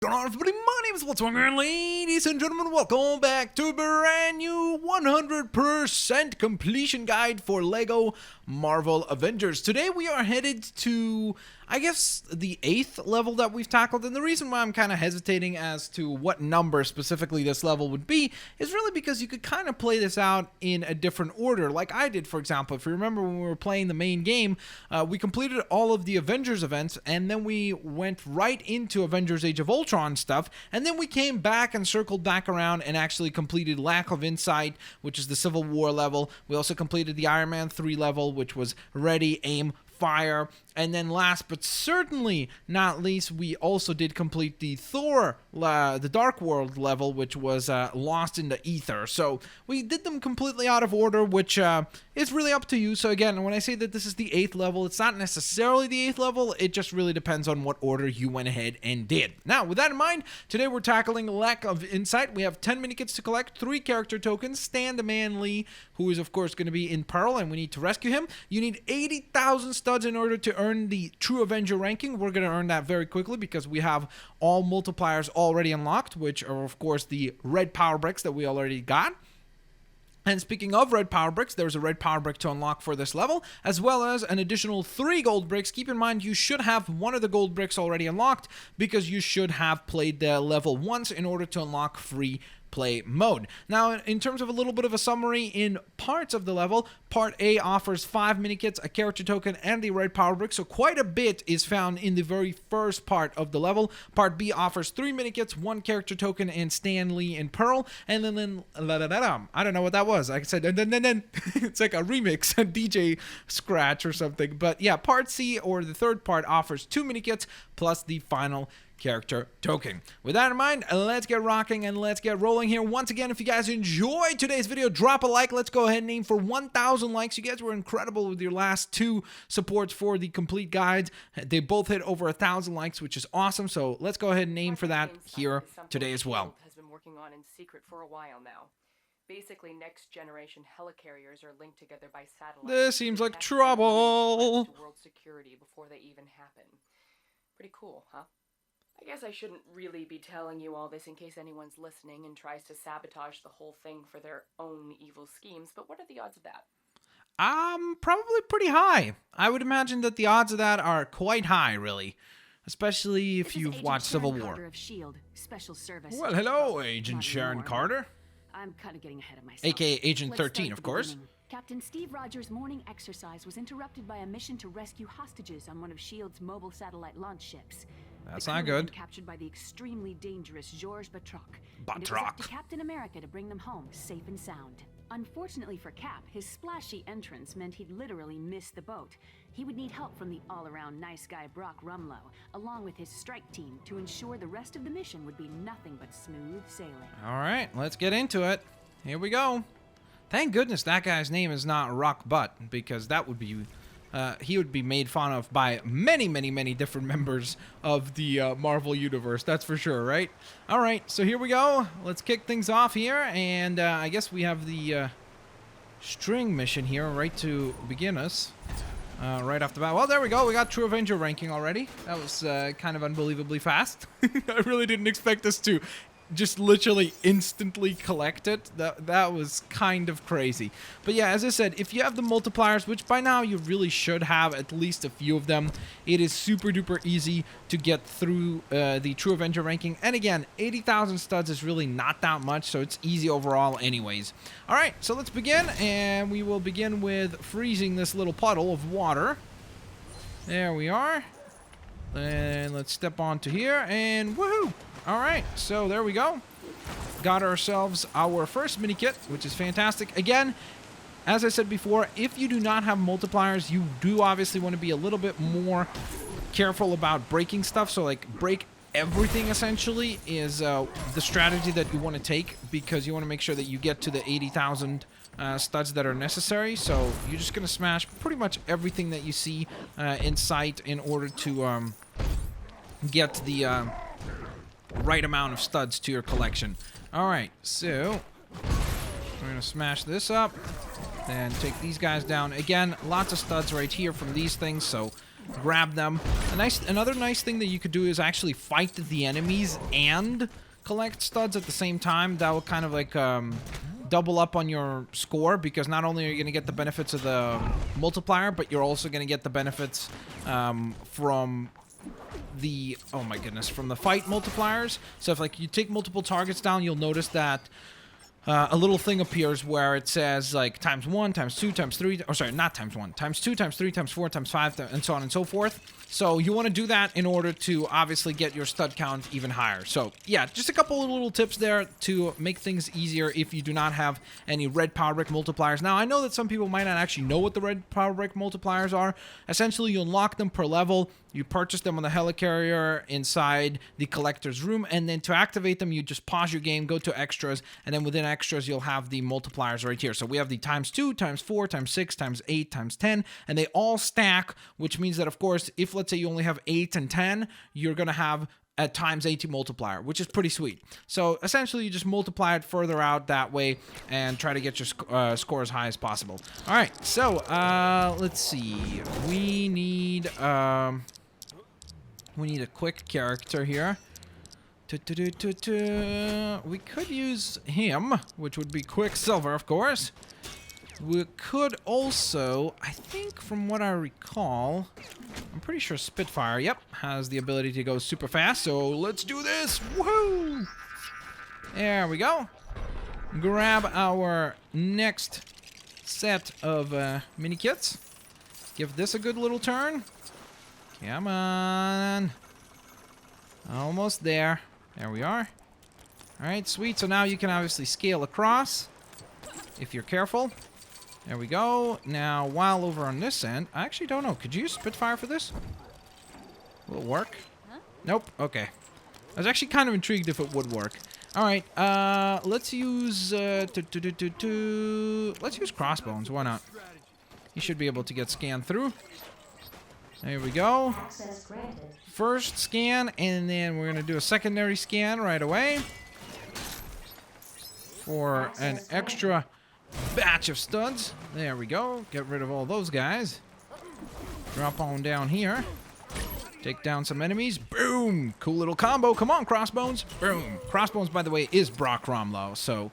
What's going on, everybody? My name is Blitzwinger, and ladies and gentlemen, welcome back to a brand new 100% completion guide for LEGO Marvel Avengers. Today we are headed to, I guess, the 8th level that we've tackled, and the reason why I'm kind of hesitating as to what number specifically this level would be is really because you could kind of play this out in a different order, like I did, for example. If you remember when we were playing the main game, we completed all of the Avengers events, and then we went right into Avengers Age of Ultron stuff, and then we came back and circled back around and actually completed Lack of Insight, which is the Civil War level. We also completed the Iron Man 3 level, which was Ready, Aim, Fire. And then last but certainly not least, we also did complete the Thor, the Dark World level, which was Lost in the Ether. So we did them completely out of order, which is really up to you. So again, when I say that this is the 8th level, it's not necessarily the 8th level. It just really depends on what order you went ahead and did. Now, with that in mind, today we're tackling Lack of Insight. We have 10 minikits to collect, 3 character tokens, Stand-A-Man Lee, who is of course going to be in peril, and we need to rescue him. You need 80,000 studs in order to earn the True Avenger ranking. We're going to earn that very quickly because we have all multipliers already unlocked, which are of course the red power bricks that we already got. And speaking of red power bricks, there's a red power brick to unlock for this level, as well as an additional 3 gold bricks. Keep in mind, you should have one of the gold bricks already unlocked because you should have played the level once in order to unlock free play mode. Now, in terms of a little bit of a summary in parts of the level, Part A offers 5 minikits, a character token, and the red power brick, so quite a bit is found in the very first part of the level. Part B offers 3 minikits, 1 character token, and Stan Lee and Pearl, and then I don't know what that was. Like I said, then it's like a remix, a DJ scratch or something. But yeah, Part C, or the third part, offers 2 minikits plus the final character token. With that in mind, let's get rocking and let's get rolling here. Once again, if you guys enjoyed today's video, drop a like. Let's go ahead and aim for 1,000 likes. You guys were incredible with your last 2 supports for the complete guides. They both hit over 1,000 likes, which is awesome. So let's go ahead and aim for that here today as well. Has been working on in secret for a while now. Basically, next generation helicarriers are linked together by satellite. This seems like trouble. World security before they even happen. Pretty cool, huh? I guess I shouldn't really be telling you all this in case anyone's listening and tries to sabotage the whole thing for their own evil schemes, but what are the odds of that? Probably pretty high. I would imagine that the odds of that are quite high, really. Especially if you've watched Civil War. Of Shield, Special Service. Well, hello, Agent Sharon Carter. I'm kind of getting ahead of myself. AKA Agent 13, of course. Captain Steve Rogers' morning exercise was interrupted by a mission to rescue hostages on one of S.H.I.E.L.D.'s mobile satellite launch ships. That's not good. Captured by the extremely dangerous Georges Batroc. And it was up to Captain America to bring them home safe and sound. Unfortunately for Cap, his splashy entrance meant he'd literally miss the boat. He would need help from the all-around nice guy Brock Rumlow, along with his strike team, to ensure the rest of the mission would be nothing but smooth sailing. All right, let's get into it. Here we go. Thank goodness that guy's name is not Rock Butt, because that would be... he would be made fun of by many, many, many different members of the Marvel Universe. That's for sure, right? All right, so here we go. Let's kick things off here. And I guess we have the string mission here right to begin us. Right off the bat. Well, there we go. We got True Avenger ranking already. That was kind of unbelievably fast. I really didn't expect us to just literally instantly collect it. That was kind of crazy. But yeah, as I said, if you have the multipliers, which by now you really should have at least a few of them, it is super duper easy to get through the True Avenger ranking. And again, 80,000 studs is really not that much, so it's easy overall anyways. Alright, so let's begin, and we will begin with freezing this little puddle of water. There we are. Then let's step onto here, and woohoo! Alright, so there we go. Got ourselves our first mini kit, which is fantastic. Again, as I said before, if you do not have multipliers, you do obviously want to be a little bit more careful about breaking stuff. So, like, break everything, essentially, is the strategy that you want to take, because you want to make sure that you get to the 80,000 studs that are necessary. So, you're just going to smash pretty much everything that you see in sight in order to get the... right amount of studs to your collection. Alright, so we're gonna smash this up, then take these guys down. Again, lots of studs right here from these things, so grab them. Another nice thing that you could do is actually fight the enemies and collect studs at the same time. That will kind of like double up on your score, because not only are you going to get the benefits of the multiplier, but you're also going to get the benefits from the, oh my goodness, from the fight multipliers. So if like you take multiple targets down, you'll notice that a little thing appears where it says like ×1, ×2, ×3, or sorry, not ×1, ×2, ×3, ×4, ×5, and so on and so forth. So you want to do that in order to obviously get your stud count even higher. So yeah, just a couple of little tips there to make things easier if you do not have any red power brick multipliers. Now I know that some people might not actually know what the red power brick multipliers are. Essentially, you unlock them per level. You purchase them on the helicarrier inside the collector's room, and then to activate them, you just pause your game, go to extras, and then within extras, you'll have the multipliers right here. So we have the ×2, ×4, ×6, ×8, ×10, and they all stack, which means that, of course, if let's say you only have 8 and 10, you're going to have a ×80 multiplier, which is pretty sweet. So essentially, you just multiply it further out that way and try to get your score as high as possible. All right, so let's see. We need a quick character here. We could use him, which would be Quicksilver, of course. We could also, I think from what I recall, I'm pretty sure Spitfire, yep, has the ability to go super fast, so let's do this! Woohoo! There we go. Grab our next set of mini kits. Give this a good little turn. Come on. Almost there. There we are. Alright, sweet. So now you can obviously scale across if you're careful. There we go. Now, while over on this end, I actually don't know. Could you use Spitfire for this? Will it work? Huh? Nope. Okay. I was actually kind of intrigued if it would work. Alright, let's use, let's use Crossbones. Why not? He should be able to get scanned through. There we go. First scan, and then we're going to do a secondary scan right away for an extra batch of studs. There we go. Get rid of all those guys. Drop on down here. Take down some enemies. Boom! Cool little combo. Come on, Crossbones. Boom. Crossbones, by the way, is Brock Romlow, so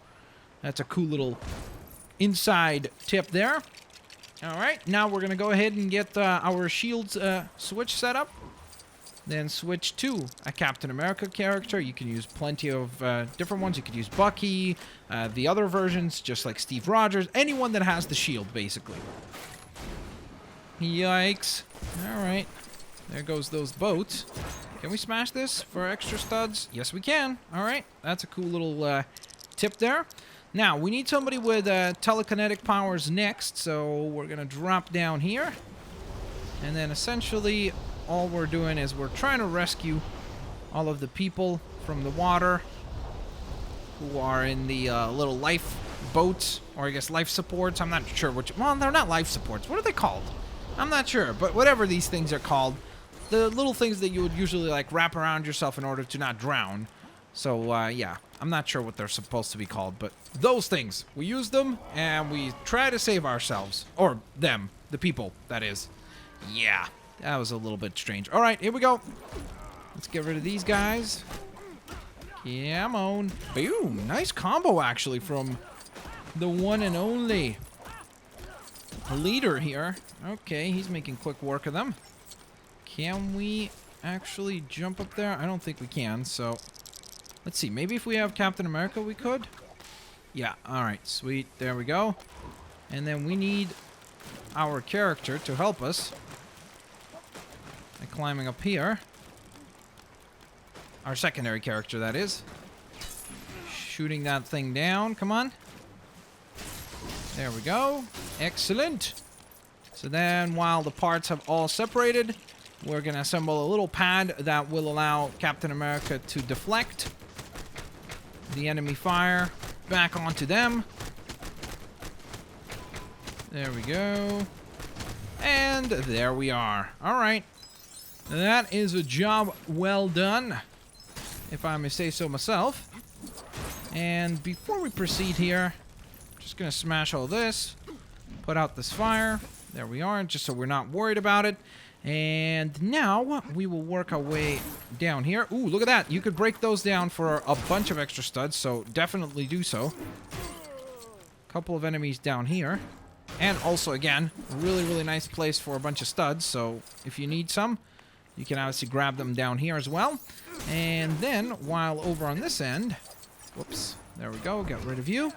that's a cool little inside tip there. Alright, now we're going to go ahead and get our shields switch set up. Then switch to a Captain America character. You can use plenty of different ones. You could use Bucky, the other versions, just like Steve Rogers. Anyone that has the shield, basically. Yikes. Alright. There goes those boats. Can we smash this for extra studs? Yes, we can. Alright. That's a cool little tip there. Now, we need somebody with telekinetic powers next, so we're going to drop down here. And then essentially, all we're doing is we're trying to rescue all of the people from the water who are in the little life boats, or I guess life supports. I'm not sure which. Well, they're not life supports. What are they called? I'm not sure, but whatever these things are called, the little things that you would usually like wrap around yourself in order to not drown. So, yeah, I'm not sure what they're supposed to be called, but those things. We use them, and we try to save ourselves. Or them. The people, that is. Yeah, that was a little bit strange. All right, here we go. Let's get rid of these guys. Come on. Boom. Nice combo, actually, from the one and only leader here. Okay, he's making quick work of them. Can we actually jump up there? I don't think we can, so let's see. Maybe if we have Captain America, we could? Yeah, alright, sweet. There we go. And then we need our character to help us by climbing up here. Our secondary character, that is. Shooting that thing down. Come on. There we go. Excellent. So then, while the parts have all separated, we're going to assemble a little pad that will allow Captain America to deflect the enemy fire back onto them. There we go. And there we are. Alright. That is a job well done, if I may say so myself. And before we proceed here, I'm just going to smash all this. Put out this fire. There we are, just so we're not worried about it. And now we will work our way down here. Ooh, look at that. You could break those down for a bunch of extra studs, so definitely do so. Couple of enemies down here. And also, again, really, really nice place for a bunch of studs, so if you need some, you can obviously grab them down here as well. And then, while over on this end, whoops, there we go, get rid of you.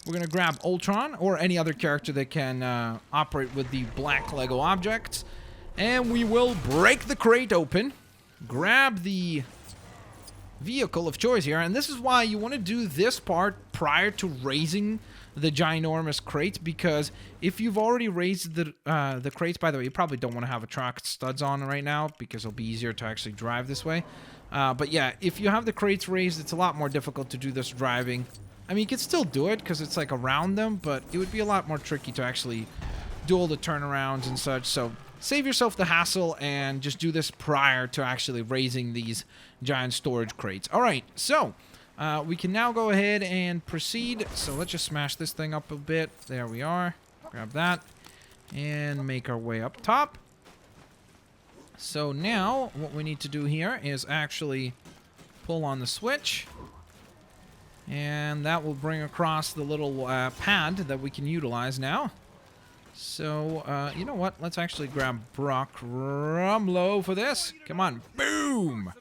We're going to grab Ultron, or any other character that can operate with the black Lego objects. And we will break the crate open, grab the vehicle of choice here. And this is why you want to do this part prior to raising the ginormous crates, because if you've already raised the crates, by the way, you probably don't want to have attract studs on right now because it'll be easier to actually drive this way. But yeah, if you have the crates raised, it's a lot more difficult to do this driving. I mean, you could still do it because it's like around them, but it would be a lot more tricky to actually do all the turnarounds and such. So save yourself the hassle and just do this prior to actually raising these giant storage crates. All right, so we can now go ahead and proceed. So let's just smash this thing up a bit. There we are. Grab that and make our way up top. So now what we need to do here is actually pull on the switch. And that will bring across the little pad that we can utilize now. So, you know what? Let's actually grab Brock Rumlow for this. Come on. Boom!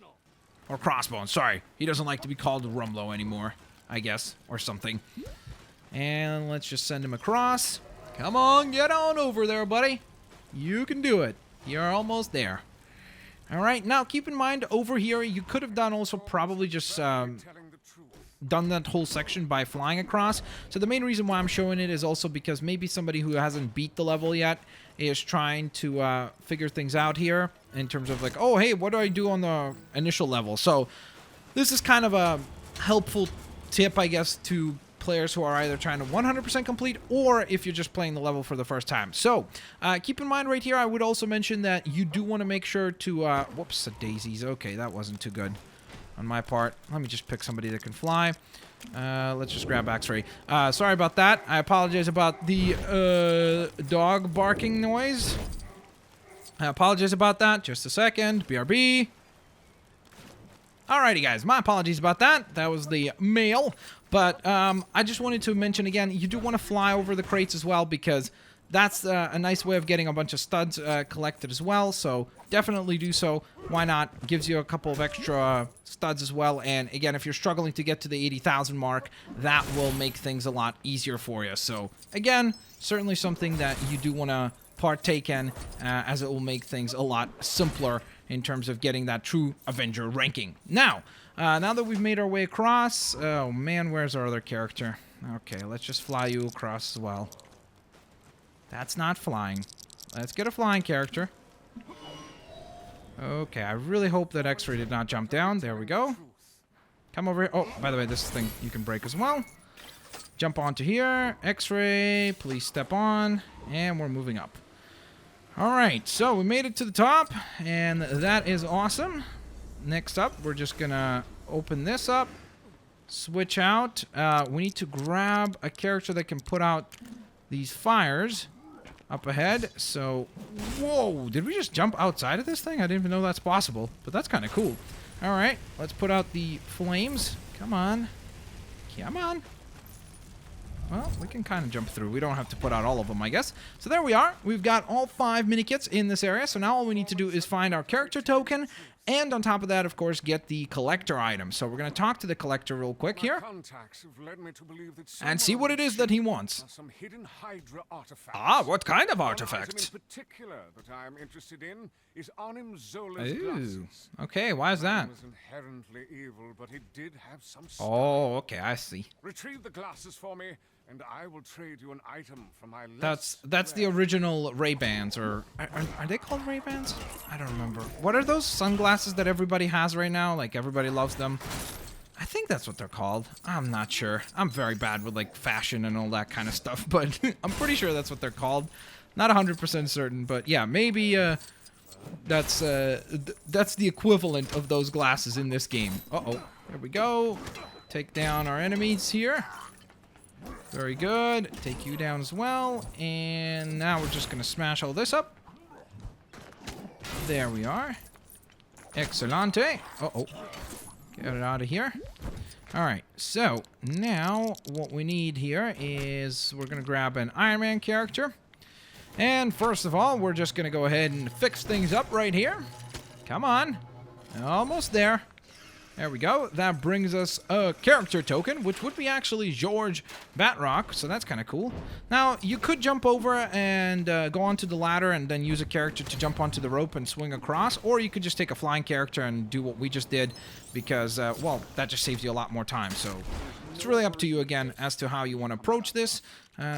Or Crossbones. Sorry. He doesn't like to be called Rumlow anymore, I guess. Or something. And let's just send him across. Come on, get on over there, buddy. You can do it. You're almost there. All right. Now, keep in mind, over here, you could have done also probably just done that whole section by flying across. So the main reason why I'm showing it is also because maybe somebody who hasn't beat the level yet is trying to figure things out here in terms of like, oh, hey, what do I do on the initial level? So this is kind of a helpful tip, I guess, to players who are either trying to 100% complete or if you're just playing the level for the first time. So keep in mind right here, I would also mention that you do want to make sure to, whoops, the daisies. Okay, that wasn't too good on my part. Let me just pick somebody that can fly. Let's just grab X-Ray. Sorry about that. I apologize about the dog barking noise. I apologize about that. Just a second. BRB. Alrighty, guys. My apologies about that. That was the male. But I just wanted to mention again, you do want to fly over the crates as well because that's a nice way of getting a bunch of studs collected as well, so definitely do so. Why not? Gives you a couple of extra studs as well, and again, if you're struggling to get to the 80,000 mark, that will make things a lot easier for you. So again, certainly something that you do want to partake in, as it will make things a lot simpler in terms of getting that true Avenger ranking. Now that we've made our way across, oh man, where's our other character? Okay, let's just fly you across as well. That's not flying. Let's get a flying character. Okay, I really hope that X-Ray did not jump down. There we go. Come over here. Oh, by the way, this thing you can break as well. Jump onto here. X-Ray, please step on. And we're moving up. Alright, so we made it to the top. And that is awesome. Next up, we're just going to open this up. Switch out. We need to grab a character that can put out these fires up ahead. So, whoa, did we just jump outside of this thing? I didn't even know that's possible, but that's kind of cool. All right, let's put out the flames. Come on. Come on. Well, we can kind of jump through. We don't have to put out all of them, I guess. So there we are. We've got all 5 mini-kits in this area. So now all we need to do is find our character token. And on top of that, of course, get the collector item. So we're going to talk to the collector real quick here. And see what it is that he wants. Ah, what kind of artifact? In particular that I am interested in is Arnim Zola's glasses. Okay, why is that? It was inherently evil, but it did have some style. Oh, okay, I see. Retrieve the glasses for me, and I will trade you an item from my list. That's the original Ray-Bans, or are they called Ray-Bans? I don't remember. What are those sunglasses that everybody has right now? Like everybody loves them. I think that's what they're called. I'm not sure. I'm very bad with like fashion and all that kind of stuff, but I'm pretty sure that's what they're called. Not 100% certain, but yeah, maybe that's the equivalent of those glasses in this game. Uh-oh. There we go. Take down our enemies here. Very good. Take you down as well. And now we're just going to smash all this up. There we are. Excelente. Uh-oh. Get it out of here. Alright, so now what we need here is we're going to grab an Iron Man character. And first of all, we're just going to go ahead and fix things up right here. Come on. Almost there. There we go. That brings us a character token, which would be actually George Batroc, so that's kind of cool. Now, you could jump over and go onto the ladder and then use a character to jump onto the rope and swing across, or you could just take a flying character and do what we just did because, well, that just saves you a lot more time. So it's really up to you again as to how you want to approach this.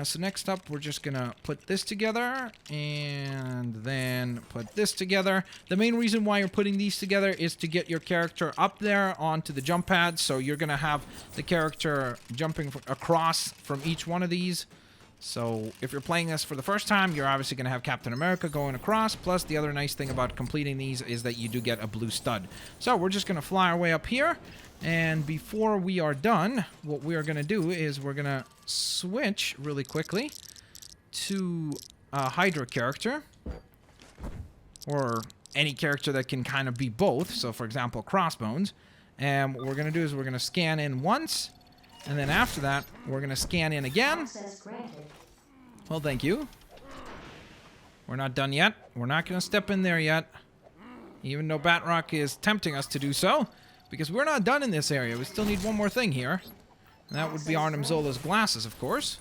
So next up, we're just going to put this together and then put this together. The main reason why you're putting these together is to get your character up there onto the jump pad. So you're going to have the character jumping across from each one of these. So if you're playing this for the first time, you're obviously going to have Captain America going across. Plus, the other nice thing about completing these is that you do get a blue stud. So we're just going to fly our way up here. And before we are done, what we are going to do is we're going to switch really quickly to a Hydra character. Or any character that can kind of be both. So, for example, Crossbones. And what we're going to do is we're going to scan in once. And then after that, we're going to scan in again. Well, thank you. We're not done yet. We're not going to step in there yet. Even though Batroc is tempting us to do so. Because we're not done in this area. We still need one more thing here. And that would be Arnim Zola's glasses, of course.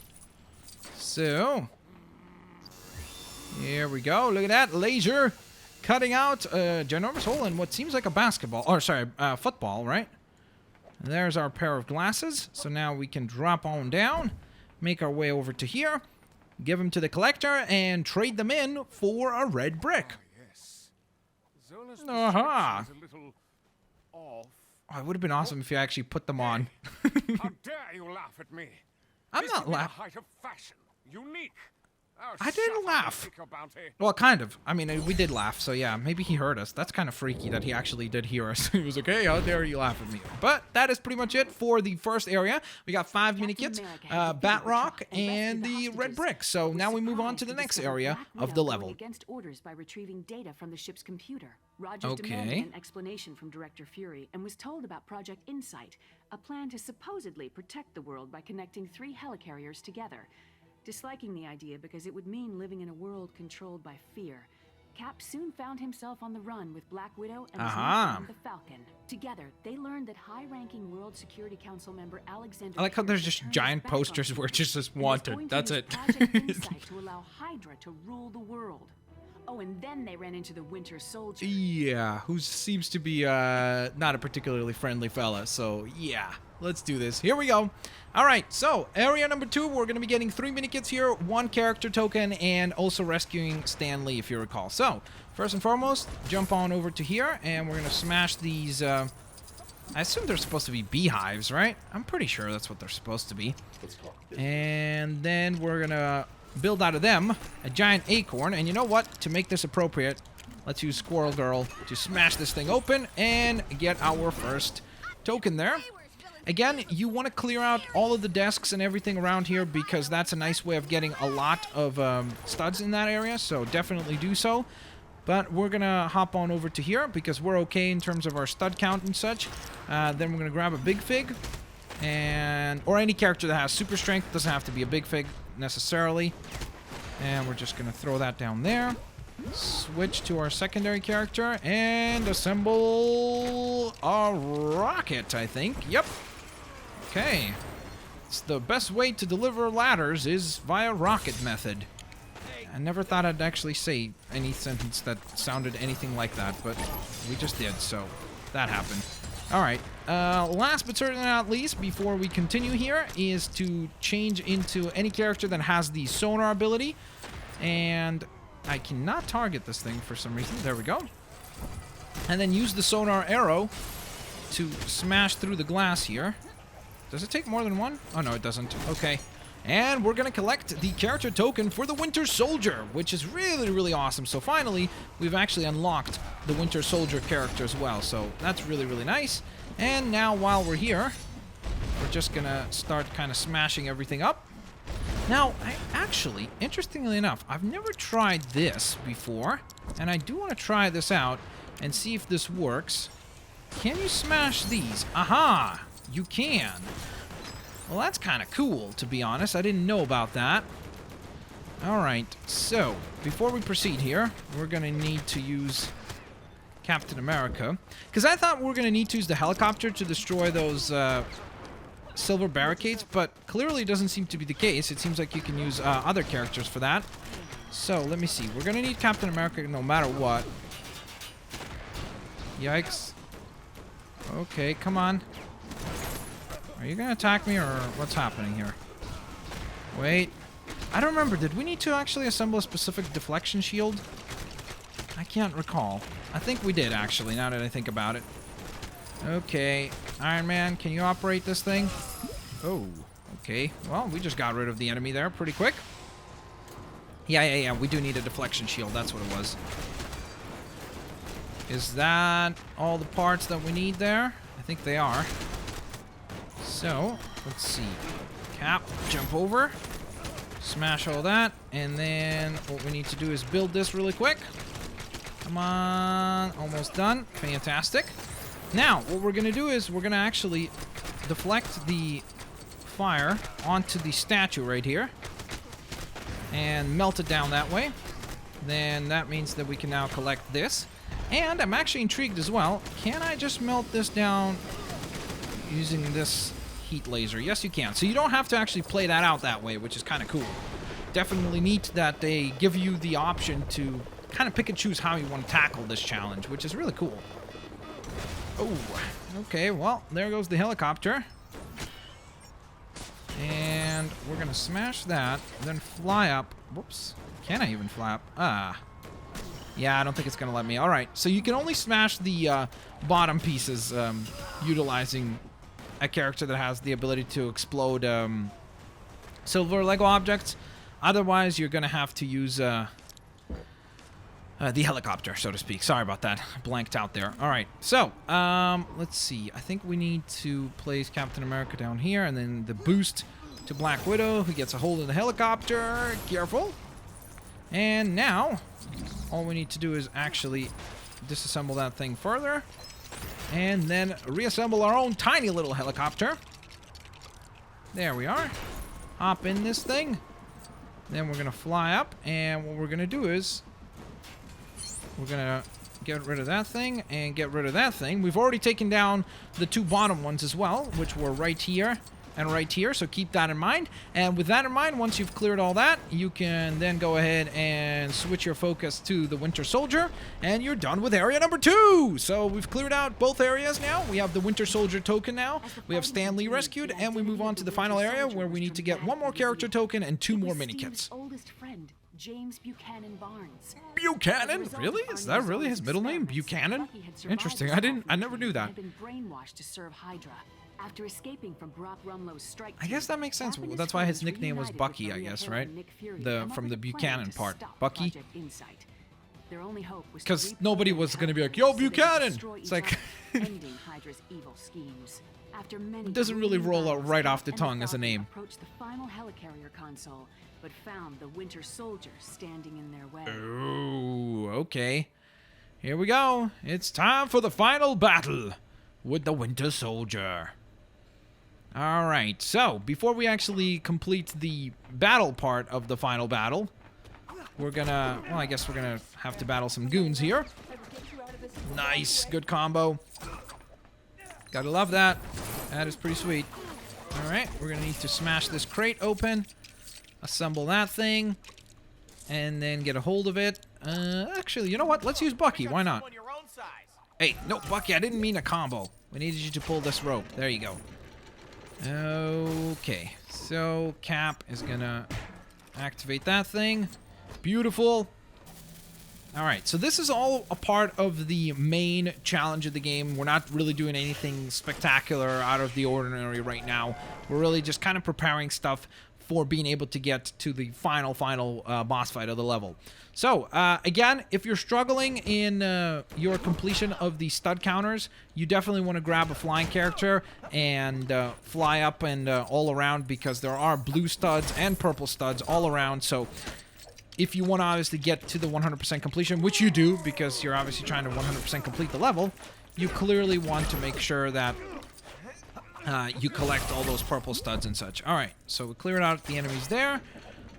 So. Here we go. Look at that. Laser cutting out a ginormous hole in what seems like a basketball. Or, sorry, football, right? And there's our pair of glasses. So now we can drop on down. Make our way over to here. Give them to the collector. And trade them in for a red brick. Oh, yes. Zola's Aha. description is a little off. Oh, it would have been awesome if you actually put them on. How dare you laugh at me? I'm This not would be the laughing. height of fashion. Unique. Oh, I didn't shut up, laugh. take your bounty. Well, kind of. I mean, we did laugh, so yeah, maybe he heard us. That's kind of freaky that he actually did hear us. He was like, hey, how dare you laugh at me? But that is pretty much it for the first area. We got 5 mini kits, Batroc, and the red brick. So now we move on to the next area of the level. Against orders by retrieving data from the ship's computer. Rogers Okay. demanded an explanation from Director Fury and was told about Project Insight, a plan to supposedly protect the world by connecting 3 helicarriers together. Disliking the idea because it would mean living in a world controlled by fear, Cap soon found himself on the run with Black Widow and his new friend, the Falcon. Together, they learned that high-ranking World Security Council member Alexander I like how there's Pierce just turned giant his back on posters him where it just says and was wanted. going to That's use it. Project Insight to allow Hydra to rule the world. Oh, and then they ran into the Winter Soldier. Yeah, who seems to be not a particularly friendly fella. So, yeah, let's do this. Here we go. All right, so area number 2, we're going to be getting 3 mini-kits here, 1 character token, and also rescuing Stan Lee, if you recall. So, first and foremost, jump on over to here, and we're going to smash these... I assume they're supposed to be beehives, right? I'm pretty sure that's what they're supposed to be. And then we're going to build out of them a giant acorn. And you know what? To make this appropriate, let's use Squirrel Girl to smash this thing open and get our first token there. Again, you want to clear out all of the desks and everything around here because that's a nice way of getting a lot of studs in that area. So definitely do so. But we're going to hop on over to here because we're okay in terms of our stud count and such. Then we're going to grab a big fig. Or any character that has super strength. Doesn't have to be a big fig necessarily. And we're just going to throw that down there. Switch to our secondary character and assemble a rocket, I think. Yep. Okay. It's the best way to deliver ladders is via rocket method. I never thought I'd actually say any sentence that sounded anything like that, but we just did, so that happened. Alright, last but certainly not least, before we continue here, is to change into any character that has the sonar ability. And I cannot target this thing for some reason. There we go. And then use the sonar arrow to smash through the glass here. Does it take more than one? Oh, no, it doesn't. Okay. And we're going to collect the character token for the Winter Soldier, which is really, really awesome. So finally, we've actually unlocked the Winter Soldier character as well. So that's really, really nice. And now while we're here, we're just going to start kind of smashing everything up. Now, actually, interestingly enough, I've never tried this before, and I do want to try this out and see if this works. Can you smash these? Aha! You can. Well, that's kind of cool, to be honest. I didn't know about that. Alright, so, before we proceed here, we're going to need to use Captain America. Because I thought we were going to need to use the helicopter to destroy those silver barricades, but clearly it doesn't seem to be the case. It seems like you can use other characters for that. So, let me see. We're going to need Captain America no matter what. Yikes. Okay, come on. Are you going to attack me, or what's happening here? Wait. I don't remember. Did we need to actually assemble a specific deflection shield? I can't recall. I think we did, actually, now that I think about it. Okay. Iron Man, can you operate this thing? Oh, okay. Well, we just got rid of the enemy there pretty quick. Yeah. We do need a deflection shield. That's what it was. Is that all the parts that we need there? I think they are. So, let's see. Cap, jump over. Smash all that. And then what we need to do is build this really quick. Come on. Almost done. Fantastic. Now, what we're going to do is we're going to actually deflect the fire onto the statue right here. And melt it down that way. Then that means that we can now collect this. And I'm actually intrigued as well. Can I just melt this down using this heat laser? Yes, you can. So you don't have to actually play that out that way, which is kind of cool. Definitely neat that they give you the option to kind of pick and choose how you want to tackle this challenge, which is really cool. Oh, okay. Well, there goes the helicopter. And we're going to smash that, then fly up. Whoops. Can I even fly up? Ah. Yeah, I don't think it's going to let me. All right. So you can only smash the bottom pieces utilizing a character that has the ability to explode silver Lego objects. Otherwise, you're going to have to use the helicopter, so to speak. Sorry about that. Blanked out there. All right. So, let's see. I think we need to place Captain America down here, and then the boost to Black Widow, who gets a hold of the helicopter. Careful. And now, all we need to do is actually disassemble that thing further. And then reassemble our own tiny little helicopter. There we are. Hop in this thing. Then we're going to fly up. And what we're going to do is we're going to get rid of that thing and get rid of that thing. We've already taken down the two bottom ones as well, which were right here and right here, so keep that in mind. And with that in mind, once you've cleared all that, you can then go ahead and switch your focus to the Winter Soldier, and you're done with area number 2. So we've cleared out both areas now. We have the Winter Soldier token now. We have Stan Lee rescued, and we move on to the final area where we need to get one more character token and 2 more mini kits. Oldest friend, James Buchanan Barnes. Buchanan? Really? Is that really his middle name? Buchanan? Interesting. I never knew that. Had been brainwashed to serve Hydra. After escaping from Brock Rumlow's strike I guess that makes sense. Well, that's why his nickname was Bucky, I guess, right? From the Buchanan part. Bucky? Because nobody was going to be like, yo, Buchanan! It's like... It doesn't really roll out right off the tongue as a name. Approached the final helicarrier console, but found the Winter Soldier standing in their way. Oh, okay. Here we go. It's time for the final battle with the Winter Soldier. Alright, so before we actually complete the battle part of the final battle, we're gonna, well, I guess we're gonna have to battle some goons here. Nice, good combo. Gotta love that. That is pretty sweet. Alright, we're gonna need to smash this crate open, assemble that thing, and then get a hold of it. Actually, you know what? Let's use Bucky. Why not? Hey, no, Bucky, I didn't mean a combo. We needed you to pull this rope. There you go. Okay, so Cap is gonna activate that thing. Beautiful. Alright, so this is all a part of the main challenge of the game. We're not really doing anything spectacular out of the ordinary right now. We're really just kind of preparing stuff for being able to get to the final boss fight of the level. So, again, if you're struggling in your completion of the stud counters, you definitely want to grab a flying character and fly up and all around, because there are blue studs and purple studs all around. So, if you want to obviously get to the 100% completion, which you do because you're obviously trying to 100% complete the level, you clearly want to make sure that you collect all those purple studs and such. Alright, so we cleared out the enemies there.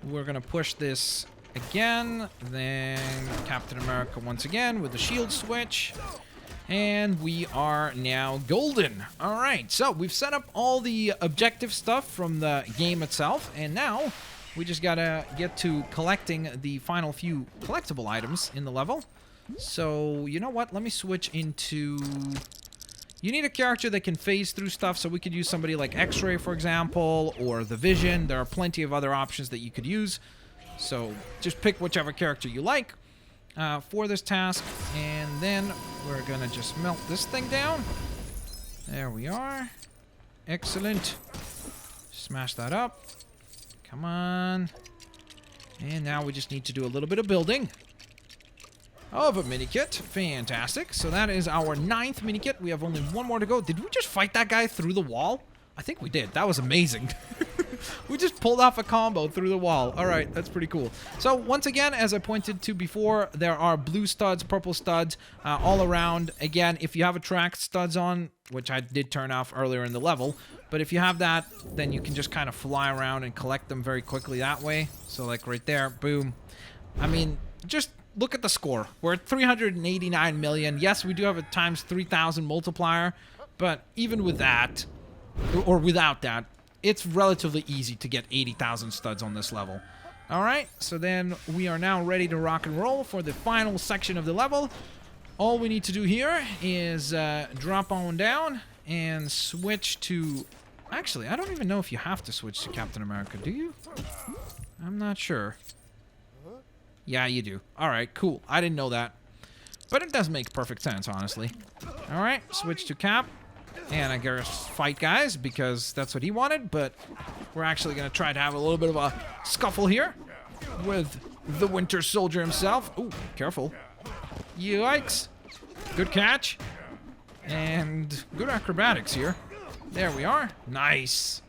We're going to push this again. Then Captain America once again with the shield switch. And we are now golden. Alright, so we've set up all the objective stuff from the game itself. And now we just got to get to collecting the final few collectible items in the level. So, you know what? Let me switch into... You need a character that can phase through stuff, so we could use somebody like X-Ray, for example, or the Vision. There are plenty of other options that you could use. So just pick whichever character you like for this task. And then we're going to just melt this thing down. There we are. Excellent. Smash that up. Come on. And now we just need to do a little bit of building of a mini-kit. Fantastic. So that is our 9th mini-kit. We have only one more to go. Did we just fight that guy through the wall? I think we did. That was amazing. We just pulled off a combo through the wall. All right, that's pretty cool. So once again, as I pointed to before, there are blue studs, purple studs all around. Again, if you have attract studs on, which I did turn off earlier in the level, but if you have that, then you can just kind of fly around and collect them very quickly that way. So like right there, boom. I mean, just look at the score. We're at 389 million. Yes, we do have a times 3,000 multiplier, but even with that, or without that, it's relatively easy to get 80,000 studs on this level. Alright, so then we are now ready to rock and roll for the final section of the level. All we need to do here is drop on down and switch to... Actually, I don't even know if you have to switch to Captain America, do you? I'm not sure. Yeah, you do. Alright, cool. I didn't know that. But it does make perfect sense, honestly. Alright, switch to Cap. And I guess fight guys, because that's what he wanted. But we're actually going to try to have a little bit of a scuffle here with the Winter Soldier himself. Ooh, careful. Yikes. Good catch. And good acrobatics here. There we are. Nice.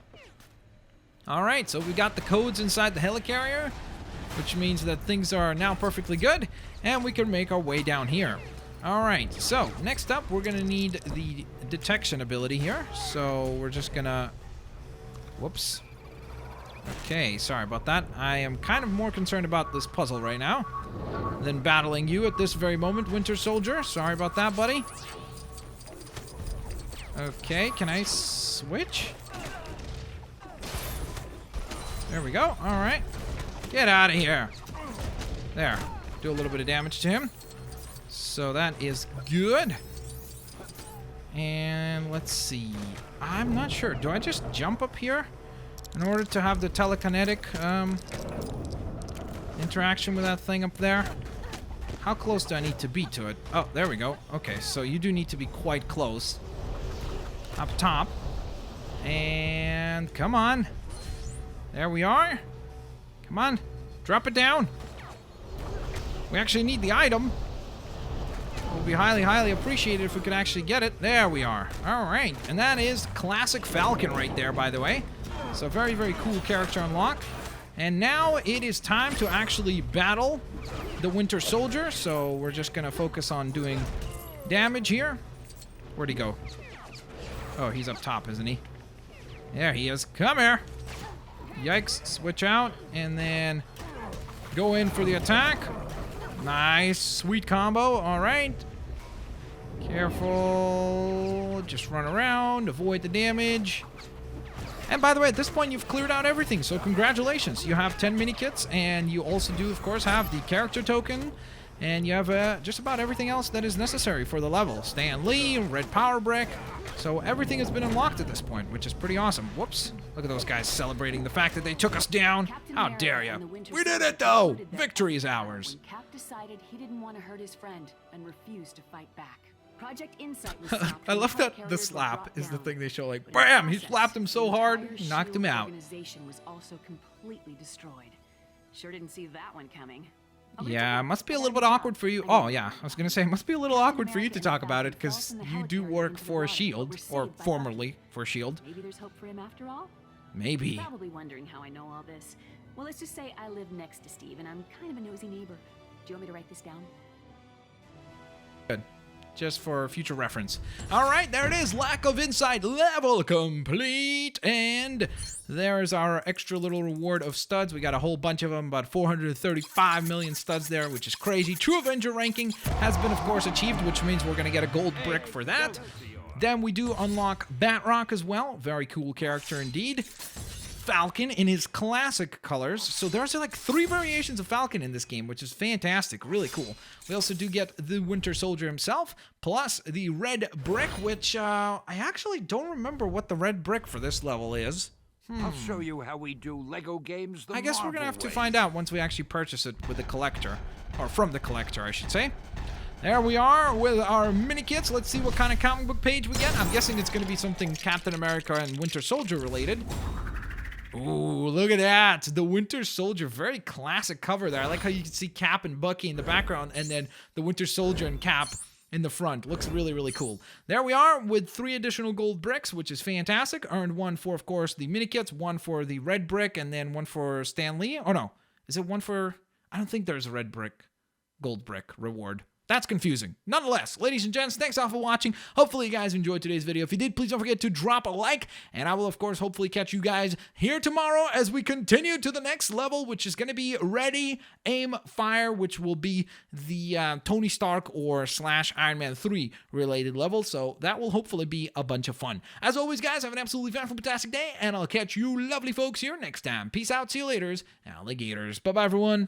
Alright, so we got the codes inside the helicarrier, which means that things are now perfectly good, and we can make our way down here. Alright, so next up we're going to need the detection ability here. So we're just going to... Whoops. Okay, sorry about that. I am kind of more concerned about this puzzle right now than battling you at this very moment, Winter Soldier. Sorry about that, buddy. Okay, can I switch? There we go. Alright. Get out of here. There. Do a little bit of damage to him. So that is good. And let's see. I'm not sure. Do I just jump up here in order to have the telekinetic interaction with that thing up there? How close do I need to be to it? Oh, there we go. Okay, so you do need to be quite close. Up top. And come on. There we are. Come on. Drop it down. We actually need the item. It would be highly, highly appreciated if we could actually get it. There we are. All right. And that is classic Falcon right there, by the way. So very, very cool character unlock. And now it is time to actually battle the Winter Soldier. So we're just going to focus on doing damage here. Where'd he go? Oh, he's up top, isn't he? There he is. Come here. Yikes. Switch out. And then go in for the attack. Nice. Sweet combo. All right. Careful. Just run around. Avoid the damage. And by the way, at this point, you've cleared out everything. So congratulations. You have 10 mini-kits. And you also do, of course, have the character token. And you have just about everything else that is necessary for the level. Stan Lee, red power brick. So everything has been unlocked at this point, which is pretty awesome. Whoops. Look at those guys celebrating the fact that they took us down. How dare you? We did it, though. Victory is ours. When Cap decided he didn't want to hurt his friend and refused to fight back. Project Insight was stopped I when love that helicarriers the were slap brought is the down. thing they show, like, But in the bam, he process, slapped him so the hard, entire knocked him SHIELD out. organization was also completely destroyed. Sure didn't see that one coming. Oh, but it's Yeah, okay. must be a I little got bit a awkward job. for you. I Oh, need yeah, to I was going to say, it must be a little Captain awkward for you America to and talk the about it, Falcon fell because from the you do helicarrier work into the for water, S.H.I.E.L.D., but were or saved by formerly for S.H.I.E.L.D. Maybe there's hope for him after all? Maybe. You're probably wondering how I know all this. Well, let's just say I live next to Steve, and I'm kind of a nosy neighbor. Do you want me to write this down? Good. Just for future reference. All right, there it is. Lack of insight level complete. And there's our extra little reward of studs. We got a whole bunch of them, about 435 million studs there, which is crazy. True Avenger ranking has been, of course, achieved, which means we're going to get a gold brick for that. Then we do unlock Batroc as well. Very cool character indeed. Falcon in his classic colors. So there's like 3 variations of Falcon in this game, which is fantastic. Really cool. We also do get the Winter Soldier himself, plus the red brick, which I actually don't remember what the red brick for this level is. I'll show you how we do Lego games the I guess we're going to Marvel have to way. find out once we actually purchase it with the collector. Or from the collector, I should say. There we are with our mini kits. Let's see what kind of comic book page we get. I'm guessing it's going to be something Captain America and Winter Soldier related. Ooh, look at that. The Winter Soldier. Very classic cover there. I like how you can see Cap and Bucky in the background and then the Winter Soldier and Cap in the front. Looks really, really cool. There we are with 3 additional gold bricks, which is fantastic. Earned 1 for, of course, the mini kits, 1 for the red brick, and then 1 for Stan Lee. Oh, no. Is it 1 for... I don't think there's a red brick, gold brick reward. That's confusing. Nonetheless, ladies and gents, thanks all for watching. Hopefully you guys enjoyed today's video. If you did, please don't forget to drop a like, and I will, of course, hopefully catch you guys here tomorrow as we continue to the next level, which is going to be Ready, Aim, Fire, which will be the Tony Stark or / Iron Man 3 related level, so that will hopefully be a bunch of fun. As always, guys, have an absolutely fantastic day, and I'll catch you lovely folks here next time. Peace out, see you laters, alligators. Bye-bye, everyone.